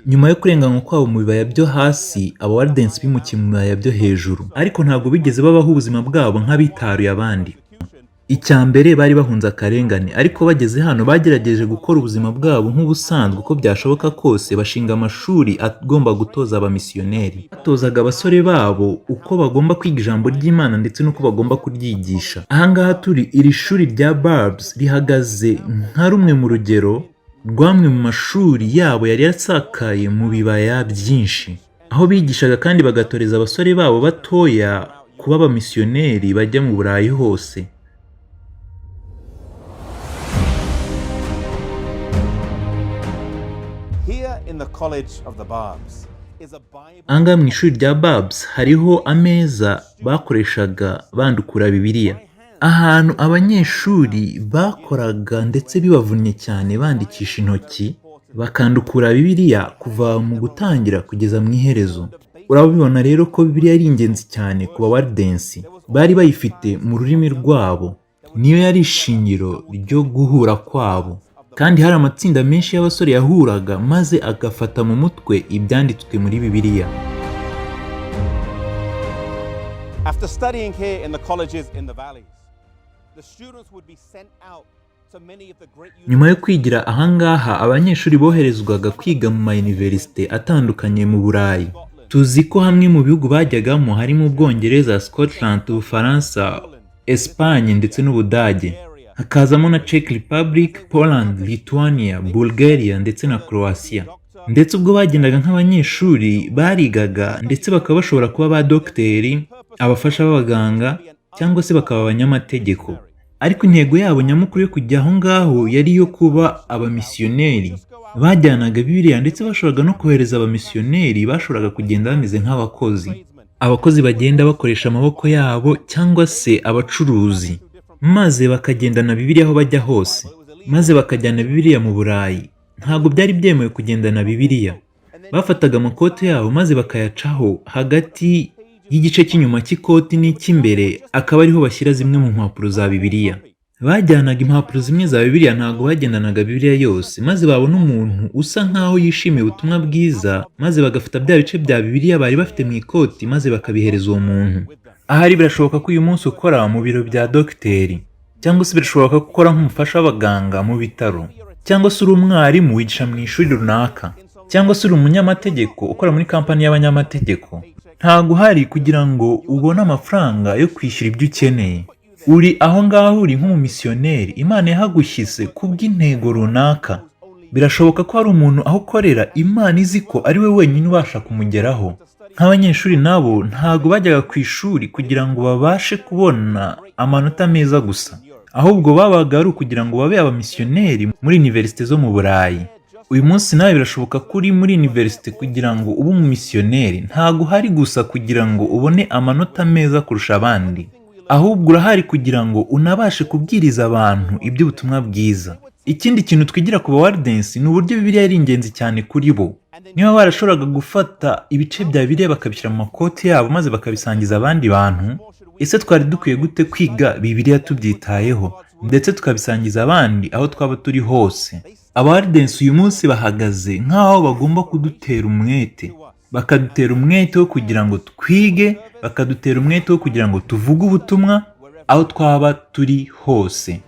nyuma yo kurenganywa kwabo mu bibaya byo hasi, aba Wardens bimukiye mu bibaya byo hejuru, ariko ntabwo bigeze babaho ubuzima bwabo nk'abitaruye abandi. Icya mbere bari bahunze akarengane, ariko bageze hano bagerageje gukora ubuzima bwabo nk'ubusanzwe uko byashoboka kose, bashinga amashuri agomba gutoza abamisiyoneri. Batozaga abasore babo uko bagomba kwiga ijambo ry'Imana ndetse n'uko bagomba kuryigisha. Ahangaha turi, iri shuri rya Barbs rihagaze nka rumwe mu rugero rw'amwe mu mashuri yabo yari yasakaye mu bibaya byinshi, aho bigishaga kandi bagatoreza abasore babo batoya kuba abamisiyoneri bajya mu Burayi hose. Ahangaha mu ishuri rya Barbs hariho ameza bakoreshaga bandukura Bibiliya, ahantu abanyeshuri bakoraga ndetse bibavunnye cyane bandikisha intoki bakandukura Bibiliya kuva mu gutangira kugeza mu iherezo. Urabibona rero ko Bibiliya ari ingenzi cyane ku ba Wardens, bari bayifite mu rurimi rwabo, niyo yari ishingiro ryo guhura kwabo. Kandi hari amatsinda menshi y'abasore yahuraga maze agafata mu mutwe ibyanditswe muri Bibiliya. After studying here in the colleges in the valleys, the students would be sent out to many of the great Nyuma yo kwigira ahangaha, abanyeshuri boherezwaga kwiga mu ma-université atandukanye mu Burayi. Tuzi ko hamwe mu bihugu bajyagamo harimo Ubwongereza, Scotland, Ubufaransa, Espagne ndetse n'Ubudage. Hakazamo na Czech Republic, Poland, Lithuania, Bulgaria ndetse na Croatia. Ndetse ubwo bagendaga nk'abanyeshuri barigaga ndetse bakaba bashobora kuba ba dogiteri, abafasha b'abaganga cyangwa se bakaba abanyamategeko. Ariko intego yabo nyamukuru yo kujya aho ngaho yari iyo kuba abamisiyoneri. Bajyanaga Bibiliya ndetse bashoboraga no kohereza abamisiyoneri bashoboraga kugenda bameze nk'abakozi. Abakozi bagenda bakoresha amaboko yabo cyangwa se abacuruzi, maze bakagendana Bibiliya aho bajya hose, maze bakajyana Bibiliya mu Burayi. Ntabwo byari byemewe kugendana Bibiliya. Bafataga amakoti yabo maze bakayacaho hagati y'igice cy'inyuma cy'ikoti n'icy'imbere, akaba ariho bashyira zimwe mu mpapuro za Bibiliya. Bajyanaga impapuro zimwe za Bibiliya, ntabwo bagendanaga Bibiliya yose, maze babona umuntu usa nkaho yishimiye ubutumwa bwiza, maze bagafata bya bice bya Bibiliya bari bafite mu ikoti maze bakabihereza uwo muntu. Ahari birashoboka ko uyu munsi ukora mu biro bya dogiteri, cyangwa se birashoboka ko ukora nk'umufasha w'abaganga mu bitaro, cyangwa se uri umwarimu wigisha mu ishuri runaka, cyangwa se uri umunyamategeko ukora muri kampani y'abanyamategeko. Ntabwo uhari kugira ngo ubone amafaranga yo kwishyura ibyo ukeneye. Uri aho ngaho uri nk'umumisiyoneri, Imana yahagushyize kubw'intego runaka. Birashoboka ko hari umuntu aho ukorera Imana izi ko ari we wenyine ubasha kumugeraho. Nk'abanyeshuri nabo ntabwo bajyaga ku ishuri kugira ngo babashe kubona amanota meza gusa, ahubwo babaga ari ukugira ngo babe abamisiyoneri muri université zo mu Burayi. Uyu munsi nawe birashoboka ko uri muri université kugira ngo ube umumisiyoneri. Ntabwo hari gusa kugira ngo ubone amanota meza kurusha abandi, ahubwo urahari kugira ngo unabashe kubwiriza abantu iby'ubutumwa bwiza. Ikindi kintu twigira ku ba Wardens ni uburyo Bibiliya ari ingenzi cyane kuri bo. Niba barashoboraga gufata ibice bya Bibiliya bakabishyira mu makoti yabo maze bakabisangiza abandi bantu, ese twari dukwiye gute kwiga Bibiliya tubyitayeho ndetse tukabisangiza abandi aho twaba turi hose? Aba Wardens uyu munsi bahagaze nk'aho bagomba kudutera umwete, bakadutera umwete wo kugira ngo twige, bakadutera umwete wo kugira ngo tuvuge ubutumwa aho twaba turi hose.